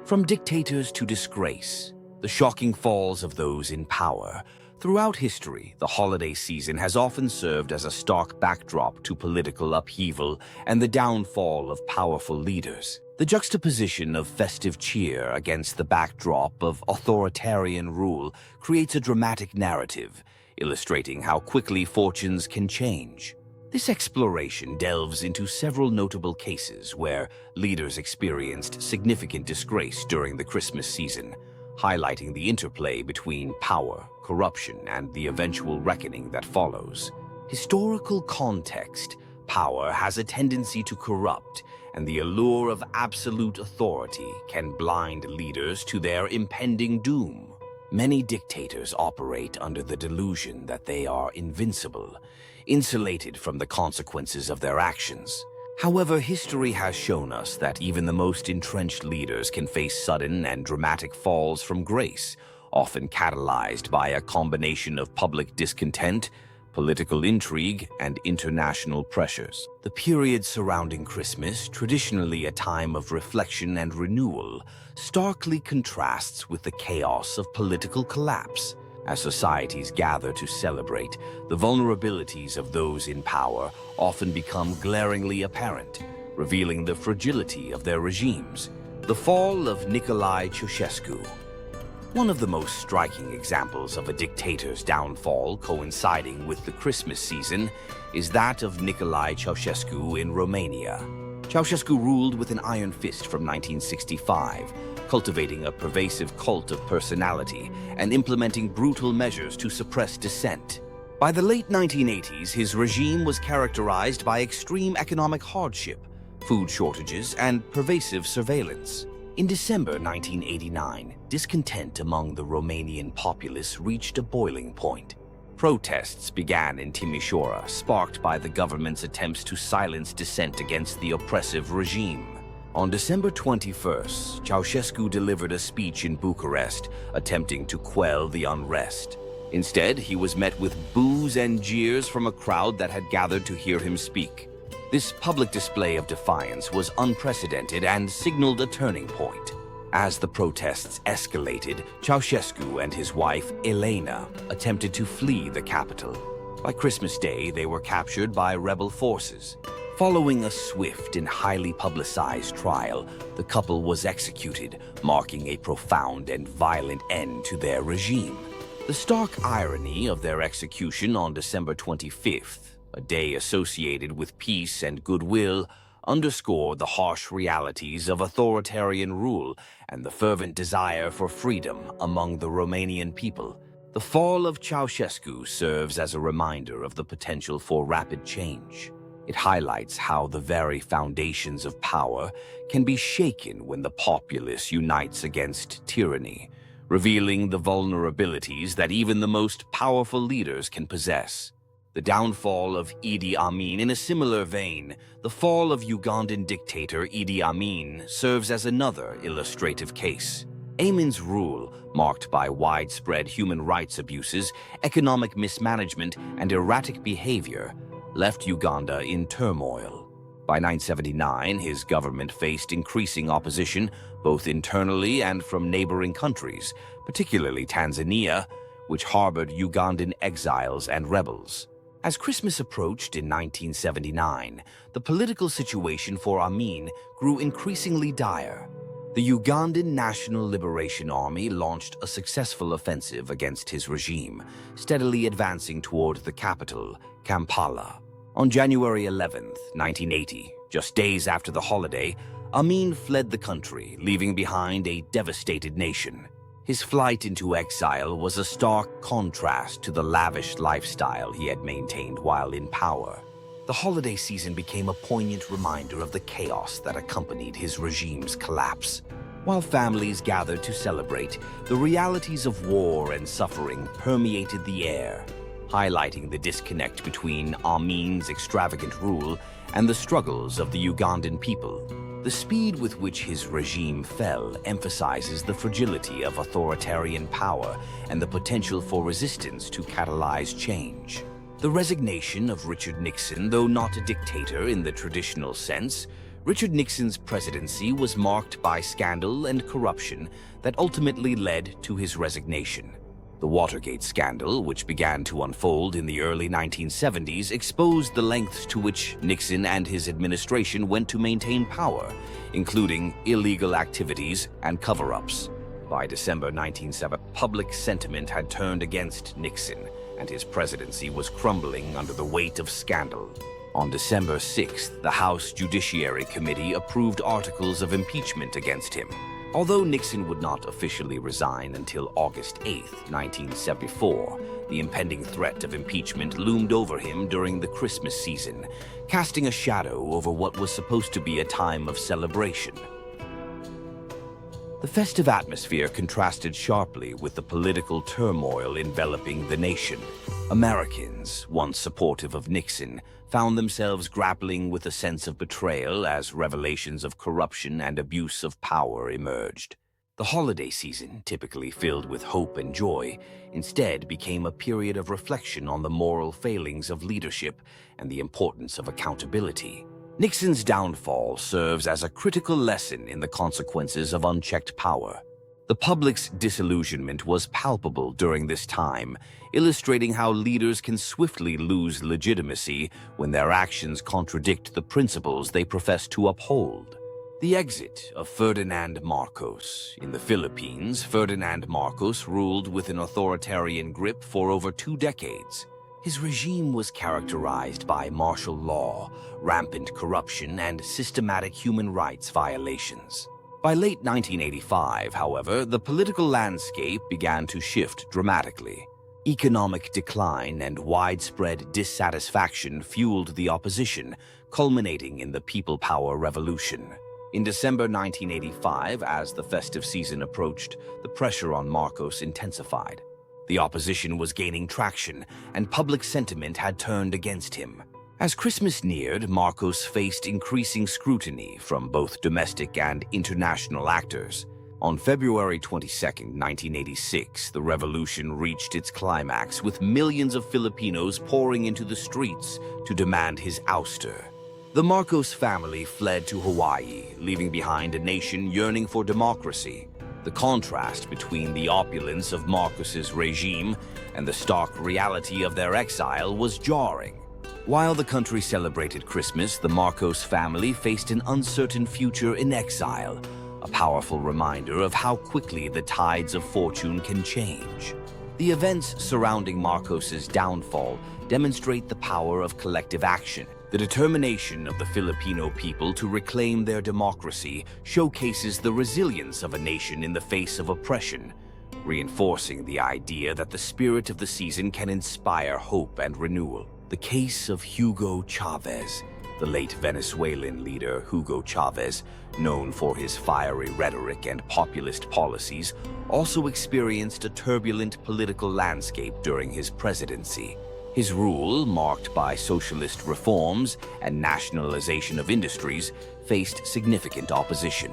From dictators to disgrace, the shocking falls of those in power. Throughout history, the holiday season has often served as a stark backdrop to political upheaval and the downfall of powerful leaders. The juxtaposition of festive cheer against the backdrop of authoritarian rule creates a dramatic narrative, illustrating how quickly fortunes can change. This exploration delves into several notable cases where leaders experienced significant disgrace during the Christmas season, highlighting the interplay between power, corruption, and the eventual reckoning that follows. Historical context: power has a tendency to corrupt, and the allure of absolute authority can blind leaders to their impending doom. Many dictators operate under the delusion that they are invincible, insulated from the consequences of their actions. However, history has shown us that even the most entrenched leaders can face sudden and dramatic falls from grace, often catalyzed by a combination of public discontent, political intrigue, and international pressures. The period surrounding Christmas, traditionally a time of reflection and renewal, starkly contrasts with the chaos of political collapse. As societies gather to celebrate, the vulnerabilities of those in power often become glaringly apparent, revealing the fragility of their regimes. The fall of Nicolae Ceaușescu. One of the most striking examples of a dictator's downfall coinciding with the Christmas season is that of Nicolae Ceaușescu in Romania. Ceaușescu ruled with an iron fist from 1965, cultivating a pervasive cult of personality and implementing brutal measures to suppress dissent. By the late 1980s, his regime was characterized by extreme economic hardship, food shortages, and pervasive surveillance. In December 1989, discontent among the Romanian populace reached a boiling point. Protests began in Timișoara, sparked by the government's attempts to silence dissent against the oppressive regime. On December 21st, Ceaușescu delivered a speech in Bucharest, attempting to quell the unrest. Instead, he was met with boos and jeers from a crowd that had gathered to hear him speak. This public display of defiance was unprecedented and signaled a turning point. As the protests escalated, Ceaușescu and his wife, Elena, attempted to flee the capital. By Christmas Day, they were captured by rebel forces. Following a swift and highly publicized trial, the couple was executed, marking a profound and violent end to their regime. The stark irony of their execution on December 25th, a day associated with peace and goodwill, underscored the harsh realities of authoritarian rule and the fervent desire for freedom among the Romanian people. The fall of Ceaușescu serves as a reminder of the potential for rapid change. It highlights how the very foundations of power can be shaken when the populace unites against tyranny, revealing the vulnerabilities that even the most powerful leaders can possess. The downfall of Idi Amin. In a similar vein, the fall of Ugandan dictator Idi Amin serves as another illustrative case. Amin's rule, marked by widespread human rights abuses, economic mismanagement, and erratic behavior, left Uganda in turmoil. By 1979, his government faced increasing opposition, both internally and from neighboring countries, particularly Tanzania, which harbored Ugandan exiles and rebels. As Christmas approached in 1979, the political situation for Amin grew increasingly dire. The Ugandan National Liberation Army launched a successful offensive against his regime, steadily advancing toward the capital, Kampala. On January 11, 1980, just days after the holiday, Amin fled the country, leaving behind a devastated nation. His flight into exile was a stark contrast to the lavish lifestyle he had maintained while in power. The holiday season became a poignant reminder of the chaos that accompanied his regime's collapse. While families gathered to celebrate, the realities of war and suffering permeated the air, highlighting the disconnect between Amin's extravagant rule and the struggles of the Ugandan people. The speed with which his regime fell emphasizes the fragility of authoritarian power and the potential for resistance to catalyze change. The resignation of Richard Nixon, though not a dictator in the traditional sense, Richard Nixon's presidency was marked by scandal and corruption that ultimately led to his resignation. The Watergate scandal, which began to unfold in the early 1970s, exposed the lengths to which Nixon and his administration went to maintain power, including illegal activities and cover-ups. By December 1970, public sentiment had turned against Nixon, and his presidency was crumbling under the weight of scandal. On December 6th, the House Judiciary Committee approved articles of impeachment against him. Although Nixon would not officially resign until August 8, 1974, the impending threat of impeachment loomed over him during the Christmas season, casting a shadow over what was supposed to be a time of celebration. The festive atmosphere contrasted sharply with the political turmoil enveloping the nation. Americans, once supportive of Nixon, found themselves grappling with a sense of betrayal as revelations of corruption and abuse of power emerged. The holiday season, typically filled with hope and joy, instead became a period of reflection on the moral failings of leadership and the importance of accountability. Nixon's downfall serves as a critical lesson in the consequences of unchecked power. The public's disillusionment was palpable during this time, illustrating how leaders can swiftly lose legitimacy when their actions contradict the principles they profess to uphold. The exit of Ferdinand Marcos. In the Philippines, Ferdinand Marcos ruled with an authoritarian grip for over 2 decades. His regime was characterized by martial law, rampant corruption, and systematic human rights violations. By late 1985, however, the political landscape began to shift dramatically. Economic decline and widespread dissatisfaction fueled the opposition, culminating in the People Power Revolution. In December 1985, as the festive season approached, the pressure on Marcos intensified. The opposition was gaining traction, and public sentiment had turned against him. As Christmas neared, Marcos faced increasing scrutiny from both domestic and international actors. On February 22, 1986, the revolution reached its climax, with millions of Filipinos pouring into the streets to demand his ouster. The Marcos family fled to Hawaii, leaving behind a nation yearning for democracy. The contrast between the opulence of Marcos's regime and the stark reality of their exile was jarring. While the country celebrated Christmas, the Marcos family faced an uncertain future in exile, a powerful reminder of how quickly the tides of fortune can change. The events surrounding Marcos's downfall demonstrate the power of collective action. The determination of the Filipino people to reclaim their democracy showcases the resilience of a nation in the face of oppression, reinforcing the idea that the spirit of the season can inspire hope and renewal. The case of Hugo Chavez. The late Venezuelan leader Hugo Chavez, known for his fiery rhetoric and populist policies, also experienced a turbulent political landscape during his presidency. His rule, marked by socialist reforms and nationalization of industries, faced significant opposition.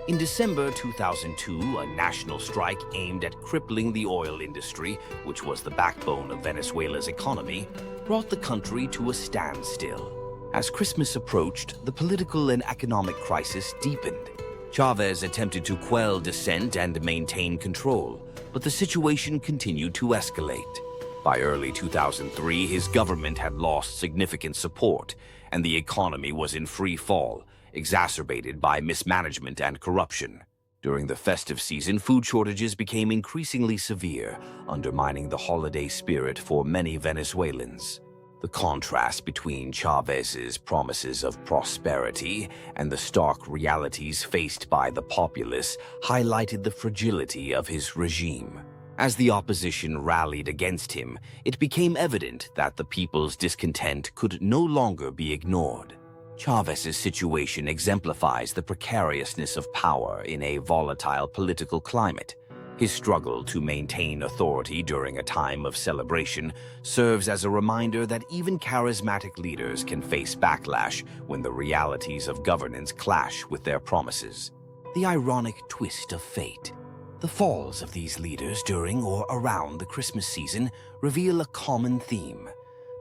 In December 2002, a national strike aimed at crippling the oil industry, which was the backbone of Venezuela's economy, brought the country to a standstill. As Christmas approached, the political and economic crisis deepened. Chavez attempted to quell dissent and maintain control, but the situation continued to escalate. By early 2003, his government had lost significant support, and the economy was in free fall, exacerbated by mismanagement and corruption. During the festive season, food shortages became increasingly severe, undermining the holiday spirit for many Venezuelans. The contrast between Chavez's promises of prosperity and the stark realities faced by the populace highlighted the fragility of his regime. As the opposition rallied against him, it became evident that the people's discontent could no longer be ignored. Chavez's situation exemplifies the precariousness of power in a volatile political climate. His struggle to maintain authority during a time of celebration serves as a reminder that even charismatic leaders can face backlash when the realities of governance clash with their promises. The ironic twist of fate. The falls of these leaders during or around the Christmas season reveal a common theme: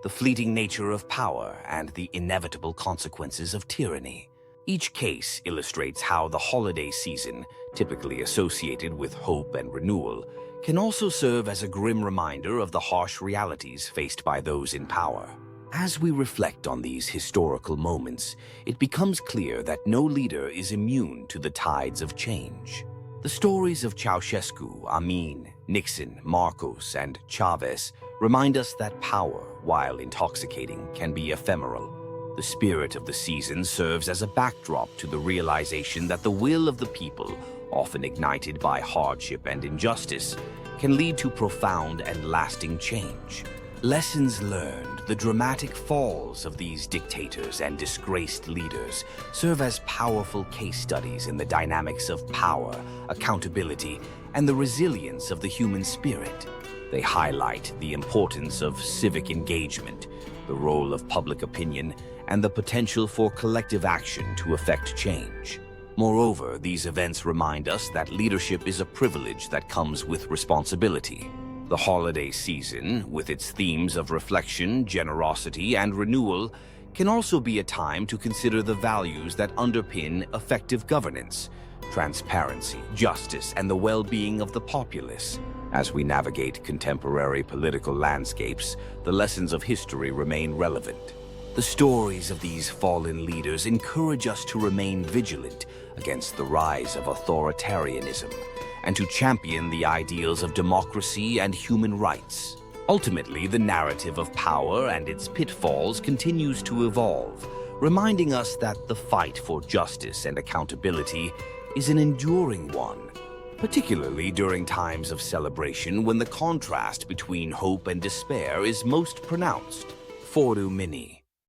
the fleeting nature of power and the inevitable consequences of tyranny. Each case illustrates how the holiday season, typically associated with hope and renewal, can also serve as a grim reminder of the harsh realities faced by those in power. As we reflect on these historical moments, it becomes clear that no leader is immune to the tides of change. The stories of Ceaușescu, Amin, Nixon, Marcos, and Chavez remind us that power, while intoxicating, can be ephemeral. The spirit of the season serves as a backdrop to the realization that the will of the people, often ignited by hardship and injustice, can lead to profound and lasting change. Lessons learned, the dramatic falls of these dictators and disgraced leaders serve as powerful case studies in the dynamics of power, accountability, and the resilience of the human spirit. They highlight the importance of civic engagement, the role of public opinion, and the potential for collective action to effect change. Moreover, these events remind us that leadership is a privilege that comes with responsibility. The holiday season, with its themes of reflection, generosity, and renewal, can also be a time to consider the values that underpin effective governance, transparency, justice, and the well-being of the populace. As we navigate contemporary political landscapes, the lessons of history remain relevant. The stories of these fallen leaders encourage us to remain vigilant against the rise of authoritarianism and to champion the ideals of democracy and human rights. Ultimately, the narrative of power and its pitfalls continues to evolve, reminding us that the fight for justice and accountability is an enduring one, particularly during times of celebration when the contrast between hope and despair is most pronounced. Fall of Idi Amin.